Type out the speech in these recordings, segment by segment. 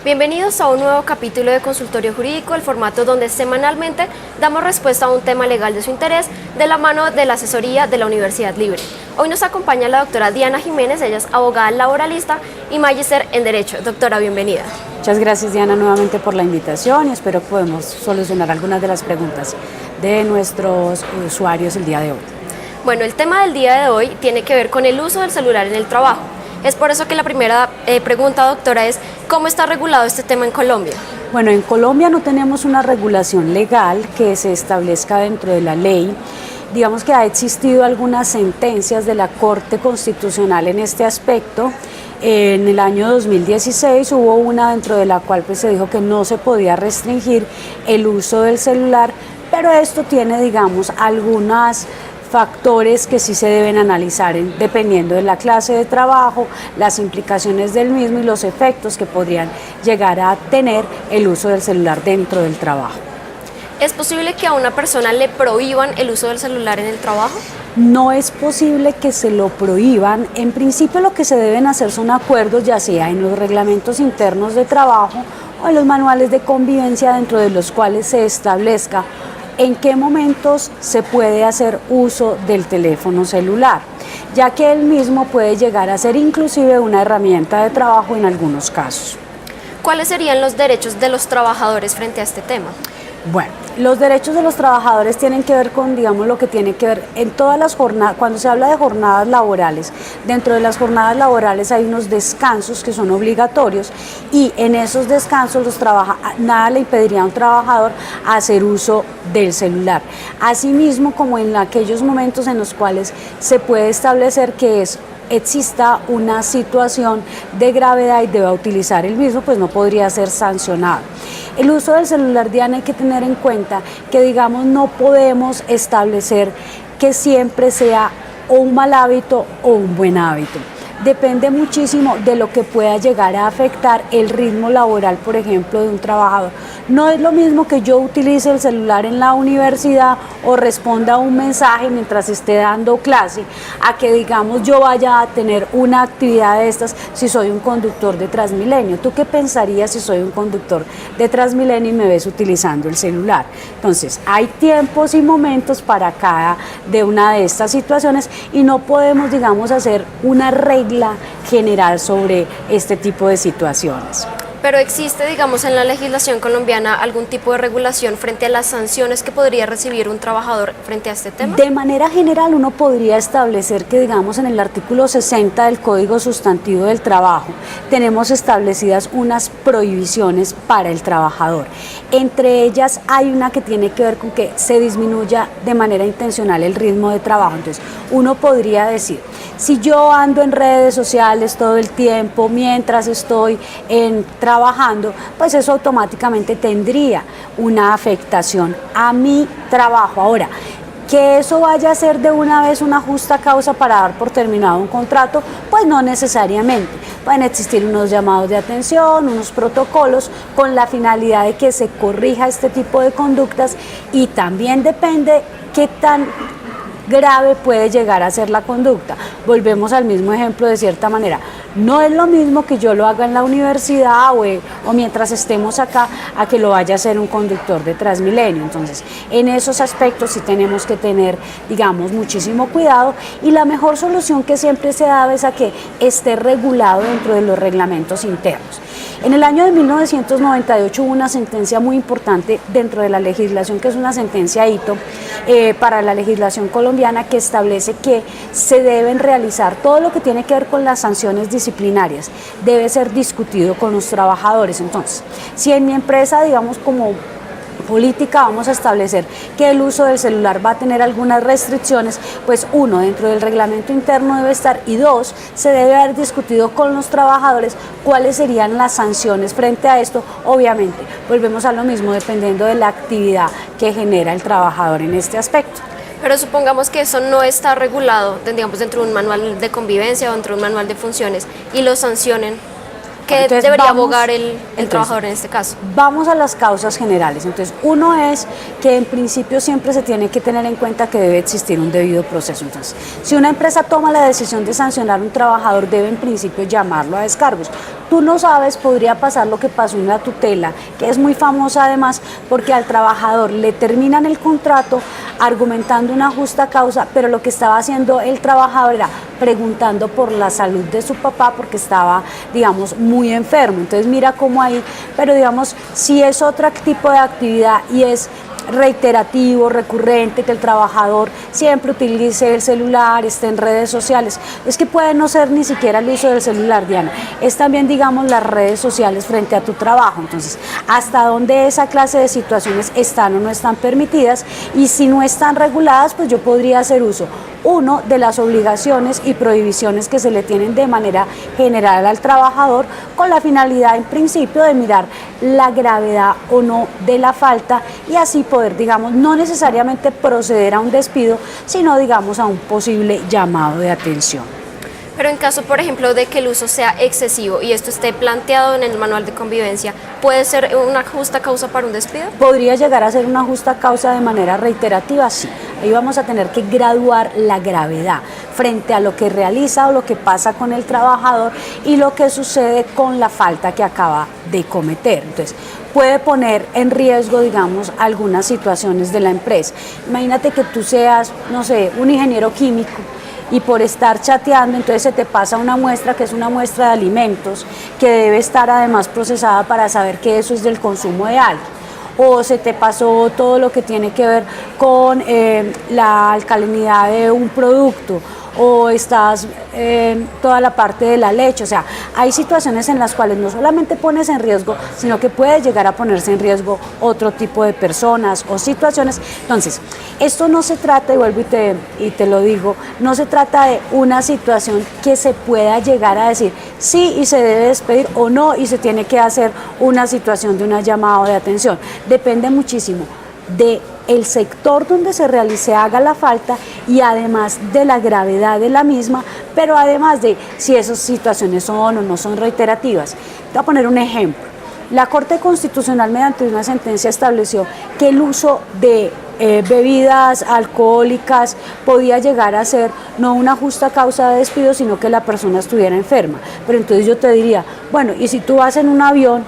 Bienvenidos a un nuevo capítulo de Consultorio Jurídico, el formato donde semanalmente damos respuesta a un tema legal de su interés de la mano de la asesoría de la Universidad Libre. Hoy nos acompaña la doctora Diana Jiménez, ella es abogada laboralista y magíster en Derecho. Doctora, bienvenida. Muchas gracias, Diana, nuevamente por la invitación y espero que podamos solucionar algunas de las preguntas de nuestros usuarios el día de hoy. Bueno, el tema del día de hoy tiene que ver con el uso del celular en el trabajo. Es por eso que la primera pregunta, doctora, es ¿cómo está regulado este tema en Colombia? Bueno, en Colombia no tenemos una regulación legal que se establezca dentro de la ley. Digamos que ha existido algunas sentencias de la Corte Constitucional en este aspecto. En el año 2016 hubo una dentro de la cual se dijo que no se podía restringir el uso del celular, pero esto tiene, digamos, algunas factores que sí se deben analizar dependiendo de la clase de trabajo, las implicaciones del mismo y los efectos que podrían llegar a tener el uso del celular dentro del trabajo. ¿Es posible que a una persona le prohíban el uso del celular en el trabajo? No es posible que se lo prohíban. En principio lo que se deben hacer son acuerdos, ya sea en los reglamentos internos de trabajo o en los manuales de convivencia dentro de los cuales se establezca en qué momentos se puede hacer uso del teléfono celular, ya que él mismo puede llegar a ser inclusive una herramienta de trabajo en algunos casos. ¿Cuáles serían los derechos de los trabajadores frente a este tema? Bueno, los derechos de los trabajadores tienen que ver con, digamos, lo que tiene que ver en todas las jornadas, cuando se habla de jornadas laborales, dentro de las jornadas laborales hay unos descansos que son obligatorios y en esos descansos nada le impediría a un trabajador hacer uso del celular. Asimismo, como en aquellos momentos en los cuales se puede establecer que exista una situación de gravedad y deba utilizar el mismo, pues no podría ser sancionado. El uso del celular, Diana, hay que tener en cuenta que, digamos, no podemos establecer que siempre sea o un mal hábito o un buen hábito. Depende muchísimo de lo que pueda llegar a afectar el ritmo laboral, por ejemplo, de un trabajador. No es lo mismo que yo utilice el celular en la universidad o responda a un mensaje mientras esté dando clase, a que, digamos, yo vaya a tener una actividad de estas si soy un conductor de Transmilenio. ¿Tú qué pensarías si soy un conductor de Transmilenio y me ves utilizando el celular? Entonces, hay tiempos y momentos para cada de una de estas situaciones y no podemos, digamos, hacer una regla general sobre este tipo de situaciones. Pero existe, digamos, en la legislación colombiana algún tipo de regulación frente a las sanciones que podría recibir un trabajador frente a este tema? De manera general uno podría establecer que, digamos, en el artículo 60 del Código Sustantivo del Trabajo tenemos establecidas unas prohibiciones para el trabajador. Entre ellas hay una que tiene que ver con que se disminuya de manera intencional el ritmo de trabajo. Entonces uno podría decir, si yo ando en redes sociales todo el tiempo mientras estoy trabajando, pues eso automáticamente tendría una afectación a mi trabajo. Ahora, que eso vaya a ser de una vez una justa causa para dar por terminado un contrato, pues no necesariamente. Pueden existir unos llamados de atención, unos protocolos con la finalidad de que se corrija este tipo de conductas y también depende qué tan grave puede llegar a ser la conducta. Volvemos al mismo ejemplo de cierta manera. No es lo mismo que yo lo haga en la universidad o mientras estemos acá a que lo vaya a hacer un conductor de Transmilenio. Entonces, en esos aspectos sí tenemos que tener, digamos, muchísimo cuidado y la mejor solución que siempre se da es a que esté regulado dentro de los reglamentos internos. En el año de 1998 hubo una sentencia muy importante dentro de la legislación, que es una sentencia hito para la legislación colombiana, que establece que se deben realizar todo lo que tiene que ver con las sanciones disciplinarias, debe ser discutido con los trabajadores. Entonces, si en mi empresa, digamos, como política vamos a establecer que el uso del celular va a tener algunas restricciones, pues uno, dentro del reglamento interno debe estar y dos, se debe haber discutido con los trabajadores cuáles serían las sanciones frente a esto. Obviamente, volvemos a lo mismo dependiendo de la actividad que genera el trabajador en este aspecto. Pero supongamos que eso no está regulado, digamos, dentro de un manual de convivencia o dentro de un manual de funciones y lo sancionen. ¿Qué debería abogar el trabajador en este caso? Vamos a las causas generales. Entonces, uno es que en principio siempre se tiene que tener en cuenta que debe existir un debido proceso. Entonces, si una empresa toma la decisión de sancionar a un trabajador, debe en principio llamarlo a descargos. tú no sabes, podría pasar lo que pasó en la tutela, que es muy famosa además, porque al trabajador le terminan el contrato argumentando una justa causa, pero lo que estaba haciendo el trabajador era preguntando por la salud de su papá porque estaba, digamos, muy enfermo. Entonces mira cómo ahí, pero digamos, si es otro tipo de actividad y es reiterativo, recurrente, que el trabajador siempre utilice el celular, esté en redes sociales. Es que puede no ser ni siquiera el uso del celular, Diana, es también, digamos, las redes sociales frente a tu trabajo. Entonces, hasta dónde esa clase de situaciones están o no están permitidas, y si no están reguladas, pues yo podría hacer uso, uno, de las obligaciones y prohibiciones que se le tienen de manera general al trabajador, con la finalidad en principio de mirar la gravedad o no de la falta y así poder, digamos, no necesariamente proceder a un despido, sino, digamos, a un posible llamado de atención. Pero en caso, por ejemplo, de que el uso sea excesivo y esto esté planteado en el manual de convivencia, ¿puede ser una justa causa para un despido? ¿Podría llegar a ser una justa causa de manera reiterativa? Sí. Ahí vamos a tener que graduar la gravedad frente a lo que realiza o lo que pasa con el trabajador y lo que sucede con la falta que acaba de cometer. Entonces, puede poner en riesgo, digamos, algunas situaciones de la empresa. Imagínate que tú seas, no sé, un ingeniero químico y por estar chateando, entonces se te pasa una muestra que es una muestra de alimentos que debe estar además procesada para saber que eso es del consumo de alguien. O se te pasó todo lo que tiene que ver con la alcalinidad de un producto, o estás toda la parte de la leche. O sea, hay situaciones en las cuales no solamente pones en riesgo, sino que puede llegar a ponerse en riesgo otro tipo de personas o situaciones. Entonces, esto no se trata, y vuelvo y te lo digo, no se trata de una situación que se pueda llegar a decir sí y se debe despedir o no y se tiene que hacer una situación de una llamada de atención. Depende muchísimo de el sector donde se realice, haga la falta, y además de la gravedad de la misma, pero además de si esas situaciones son o no son reiterativas. Te voy a poner un ejemplo. La Corte Constitucional, mediante una sentencia, estableció que el uso de bebidas alcohólicas podía llegar a ser no una justa causa de despido, sino que la persona estuviera enferma. Pero entonces yo te diría, bueno, y si tú vas en un avión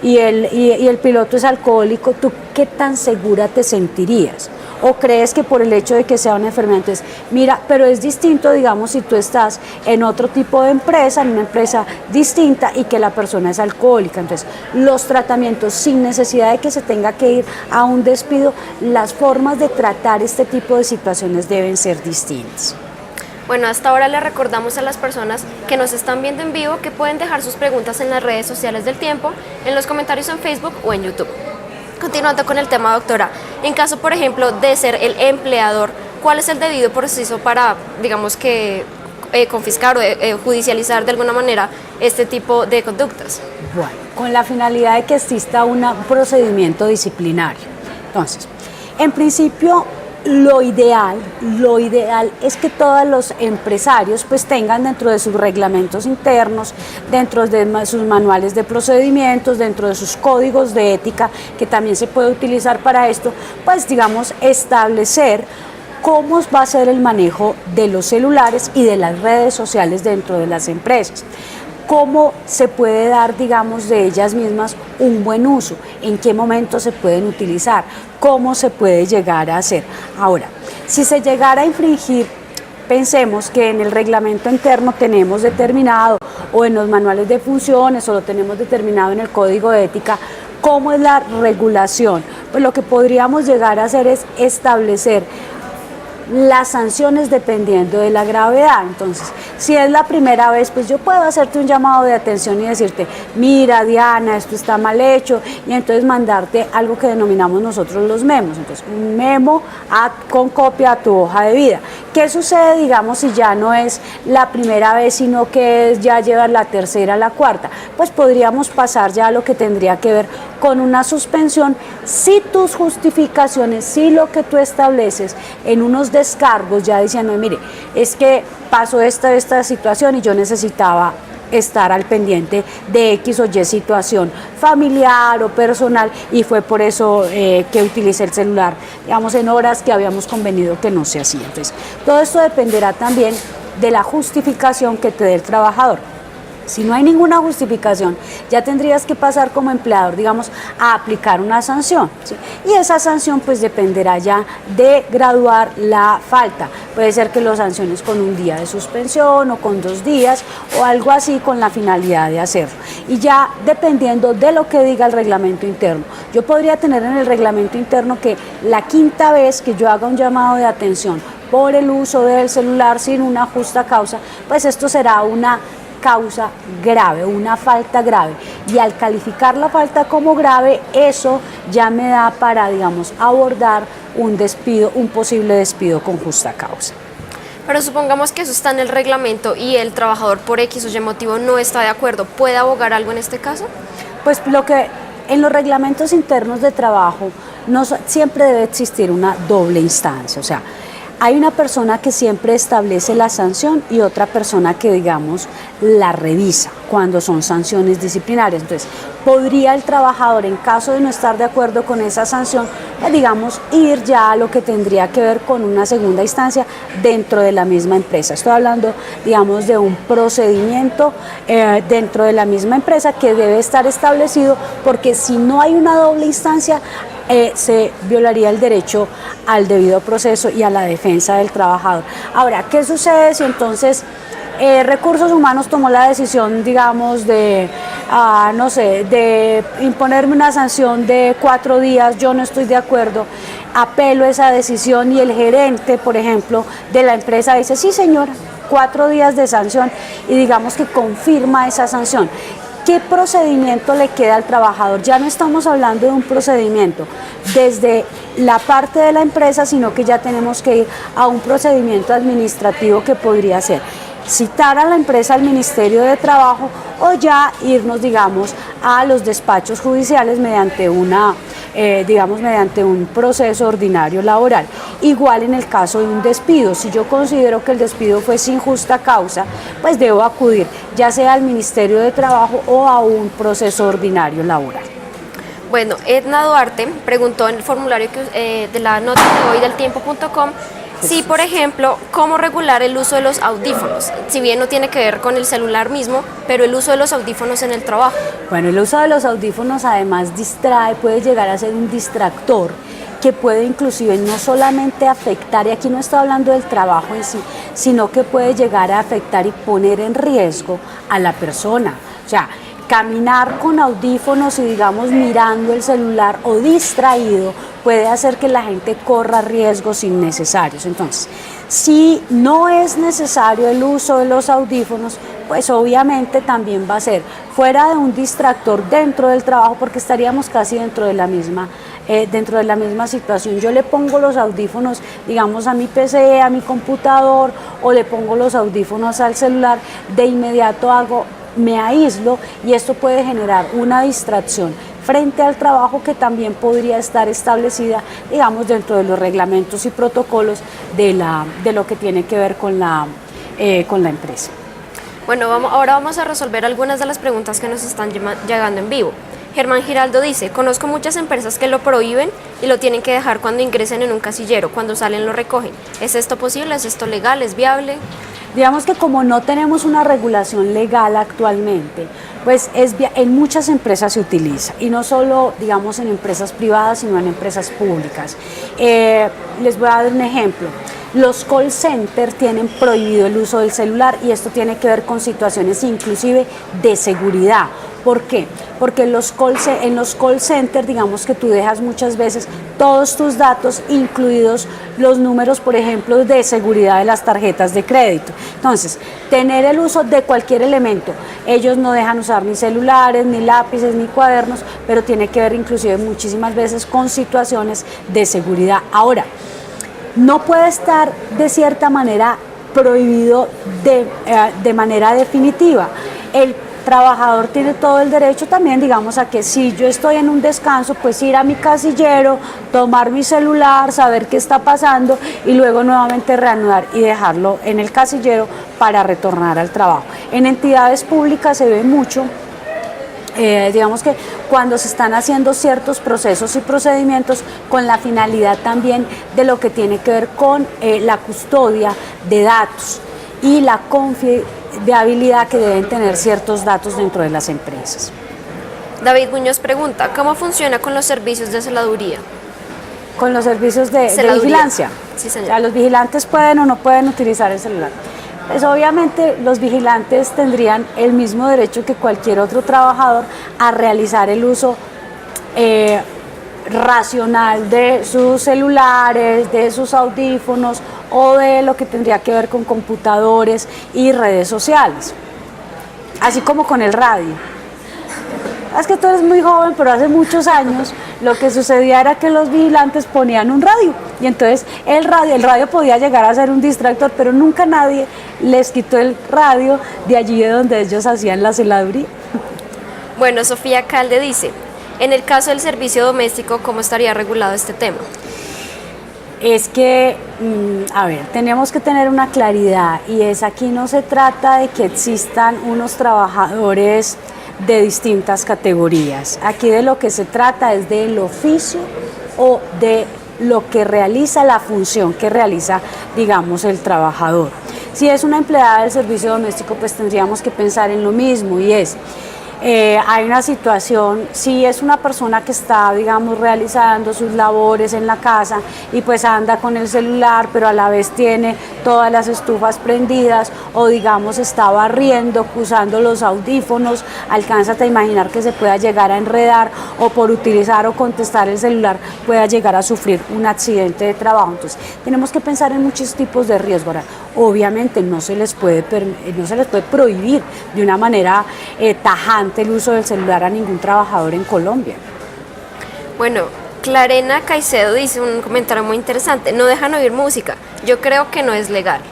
y el piloto es alcohólico, ¿tú qué tan segura te sentirías? ¿O crees que por el hecho de que sea una enfermedad? Entonces, mira, pero es distinto, digamos, si tú estás en otro tipo de empresa, en una empresa distinta y que la persona es alcohólica. Entonces, los tratamientos, sin necesidad de que se tenga que ir a un despido, las formas de tratar este tipo de situaciones deben ser distintas. Bueno, hasta ahora le recordamos a las personas que nos están viendo en vivo que pueden dejar sus preguntas en las redes sociales del Tiempo, en los comentarios en Facebook o en YouTube. Continuando con el tema, doctora, en caso, por ejemplo, de ser el empleador, ¿cuál es el debido proceso para, digamos que, confiscar o judicializar de alguna manera este tipo de conductas? Bueno, con la finalidad de que exista un procedimiento disciplinario. Entonces, en principio, lo ideal es que todos los empresarios pues tengan dentro de sus reglamentos internos, dentro de sus manuales de procedimientos, dentro de sus códigos de ética, que también se puede utilizar para esto, pues digamos establecer cómo va a ser el manejo de los celulares y de las redes sociales dentro de las empresas. Cómo se puede dar, digamos, de ellas mismas un buen uso, en qué momento se pueden utilizar, cómo se puede llegar a hacer. Ahora, si se llegara a infringir, pensemos que en el reglamento interno tenemos determinado, o en los manuales de funciones, o lo tenemos determinado en el código de ética, cómo es la regulación. Pues lo que podríamos llegar a hacer es establecer las sanciones dependiendo de la gravedad. Entonces, si es la primera vez, pues yo puedo hacerte un llamado de atención y decirte, mira Diana, esto está mal hecho, y entonces mandarte algo que denominamos nosotros los memos. Entonces, un memo con copia a tu hoja de vida. ¿Qué sucede, digamos, si ya no es la primera vez, sino que ya llevas la tercera, la cuarta? Pues podríamos pasar ya a lo que tendría que ver con una suspensión si tus justificaciones, si lo que tú estableces en unos descargos ya diciendo, mire, es que pasó esta situación y yo necesitaba estar al pendiente de X o Y situación familiar o personal, y fue por eso que utilicé el celular, digamos, en horas que habíamos convenido que no se hacía. Entonces, todo esto dependerá también de la justificación que te dé el trabajador. Si no hay ninguna justificación, ya tendrías que pasar como empleador, digamos, a aplicar una sanción, ¿sí? Y esa sanción pues dependerá ya de graduar la falta. Puede ser que lo sanciones con un día de suspensión o con 2 días o algo así con la finalidad de hacerlo. Y ya dependiendo de lo que diga el reglamento interno. Yo podría tener en el reglamento interno que la 5ª vez que yo haga un llamado de atención por el uso del celular sin una justa causa, pues esto será una causa grave, una falta grave, y al calificar la falta como grave, eso ya me da para, digamos, abordar un despido, un posible despido con justa causa. Pero supongamos que eso está en el reglamento y el trabajador por X o Y motivo no está de acuerdo, ¿puede abogar algo en este caso? Pues lo que en los reglamentos internos de trabajo no, siempre debe existir una doble instancia, o sea, hay una persona que siempre establece la sanción y otra persona que, digamos, la revisa cuando son sanciones disciplinarias. Entonces, podría el trabajador, en caso de no estar de acuerdo con esa sanción, digamos, ir ya a lo que tendría que ver con una segunda instancia dentro de la misma empresa. Estoy hablando, digamos, de un procedimiento dentro de la misma empresa que debe estar establecido, porque si no hay una doble instancia, se violaría el derecho al debido proceso y a la defensa del trabajador. Ahora, ¿qué sucede si entonces Recursos Humanos tomó la decisión, digamos, de, no sé, de imponerme una sanción de 4 días, yo no estoy de acuerdo, apelo esa decisión y el gerente, por ejemplo, de la empresa dice, sí señora, 4 días de sanción y digamos que confirma esa sanción? ¿Qué procedimiento le queda al trabajador? Ya no estamos hablando de un procedimiento desde la parte de la empresa, sino que ya tenemos que ir a un procedimiento administrativo que podría ser citar a la empresa al Ministerio de Trabajo o ya irnos, digamos, a los despachos judiciales mediante mediante un proceso ordinario laboral. Igual en el caso de un despido, si yo considero que el despido fue sin justa causa, pues debo acudir ya sea al Ministerio de Trabajo o a un proceso ordinario laboral. Bueno, Edna Duarte preguntó en el formulario de la nota de hoy del tiempo.com si, por ejemplo, cómo regular el uso de los audífonos, si bien no tiene que ver con el celular mismo, pero el uso de los audífonos en el trabajo. Bueno, el uso de los audífonos además distrae, puede llegar a ser un distractor que puede inclusive no solamente afectar, y aquí no estoy hablando del trabajo en sí, sino que puede llegar a afectar y poner en riesgo a la persona. O sea, caminar con audífonos y digamos mirando el celular o distraído puede hacer que la gente corra riesgos innecesarios. Entonces, si no es necesario el uso de los audífonos, pues obviamente también va a ser fuera de un distractor dentro del trabajo, porque estaríamos casi dentro de la misma situación. Yo le pongo los audífonos, digamos, a mi PC, a mi computador, o le pongo los audífonos al celular, de inmediato me aíslo y esto puede generar una distracción frente al trabajo que también podría estar establecida, digamos, dentro de los reglamentos y protocolos de lo que tiene que ver con la empresa. Bueno, ahora vamos a resolver algunas de las preguntas que nos están llegando en vivo. Germán Giraldo dice, conozco muchas empresas que lo prohíben y lo tienen que dejar cuando ingresen en un casillero, cuando salen lo recogen. ¿Es esto posible? ¿Es esto legal? ¿Es viable? Digamos que como no tenemos una regulación legal actualmente, pues en muchas empresas se utiliza, y no solo, digamos, en empresas privadas, sino en empresas públicas. Les voy a dar un ejemplo. Los call centers tienen prohibido el uso del celular y esto tiene que ver con situaciones inclusive de seguridad. ¿Por qué? Porque en los call centers, digamos que tú dejas muchas veces todos tus datos, incluidos los números, por ejemplo, de seguridad de las tarjetas de crédito. Entonces, tener el uso de cualquier elemento. Ellos no dejan usar ni celulares, ni lápices, ni cuadernos, pero tiene que ver inclusive muchísimas veces con situaciones de seguridad. Ahora, no puede estar de cierta manera prohibido de manera definitiva. El trabajador tiene todo el derecho también, digamos, a que si yo estoy en un descanso, pues ir a mi casillero, tomar mi celular, saber qué está pasando y luego nuevamente reanudar y dejarlo en el casillero para retornar al trabajo. En entidades públicas se ve mucho. Digamos que cuando se están haciendo ciertos procesos y procedimientos con la finalidad también de lo que tiene que ver con la custodia de datos y la de habilidad que deben tener ciertos datos dentro de las empresas. David Muñoz pregunta, ¿cómo funciona con los servicios de celaduría? Con los servicios de vigilancia. Sí, señor. O sea, los vigilantes pueden o no pueden utilizar el celular. Pues obviamente los vigilantes tendrían el mismo derecho que cualquier otro trabajador a realizar el uso racional de sus celulares, de sus audífonos o de lo que tendría que ver con computadores y redes sociales, así como con el radio. Es que tú eres muy joven, pero hace muchos años lo que sucedía era que los vigilantes ponían un radio y entonces el radio podía llegar a ser un distractor, pero nunca nadie les quitó el radio de allí de donde ellos hacían la celaduría. Bueno, Sofía Calde dice, en el caso del servicio doméstico, ¿cómo estaría regulado este tema? Es que, a ver, tenemos que tener una claridad y es aquí no se trata de que existan unos trabajadores de distintas categorías. Aquí de lo que se trata es del oficio o de lo que realiza, la función que realiza, digamos, el trabajador. Si es una empleada del servicio doméstico, pues tendríamos que pensar en lo mismo y es, hay una situación, si es una persona que está, digamos, realizando sus labores en la casa y pues anda con el celular, pero a la vez tiene todas las estufas prendidas o digamos está barriendo, usando los audífonos, alcánzate a imaginar que se pueda llegar a enredar o por utilizar o contestar el celular pueda llegar a sufrir un accidente de trabajo. Entonces tenemos que pensar en muchos tipos de riesgo. Ahora, obviamente no se les puede prohibir de una manera tajante el uso del celular a ningún trabajador en Colombia. Bueno, Clarena Caicedo dice un comentario muy interesante, no dejan oír música, yo creo que no es legal.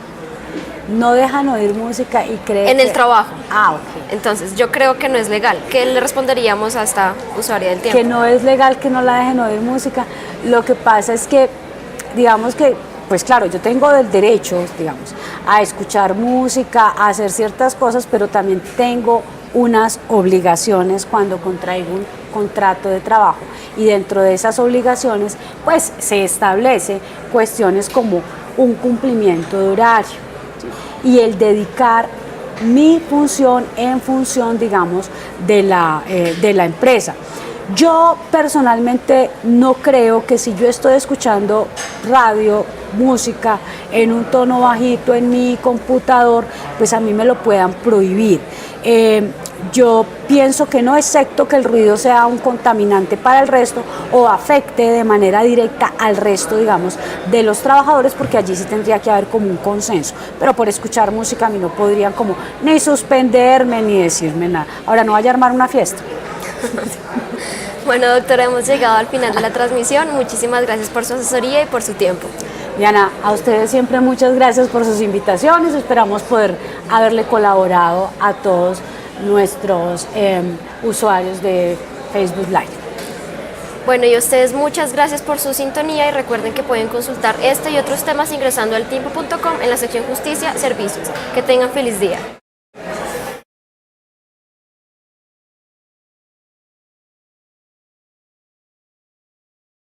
No dejan oír música y creen en el trabajo. Ah, ok. Entonces, yo creo que no es legal. ¿Qué le responderíamos a esta usuaria del tiempo? Que no es legal que no la dejen oír música. Lo que pasa es que, digamos que, pues claro, yo tengo el derecho, digamos, a escuchar música, a hacer ciertas cosas, pero también tengo unas obligaciones cuando contraigo un contrato de trabajo y dentro de esas obligaciones pues se establece cuestiones como un cumplimiento de horario, ¿sí? Y el dedicar mi función en función, digamos, de la empresa. Yo personalmente no creo que si yo estoy escuchando radio, música en un tono bajito en mi computador, pues a mí me lo puedan prohibir. Yo pienso que no, excepto que el ruido sea un contaminante para el resto o afecte de manera directa al resto, digamos, de los trabajadores, porque allí sí tendría que haber como un consenso. Pero por escuchar música a mí no podrían como ni suspenderme ni decirme nada. Ahora no vaya a armar una fiesta. Bueno, doctora, hemos llegado al final de la transmisión. Muchísimas gracias por su asesoría y por su tiempo. Diana, a ustedes siempre muchas gracias por sus invitaciones. Esperamos poder haberle colaborado a todos nuestros usuarios de Facebook Live. Bueno, y a ustedes muchas gracias por su sintonía y recuerden que pueden consultar este y otros temas ingresando al tiempo.com en la sección Justicia, Servicios. Que tengan feliz día.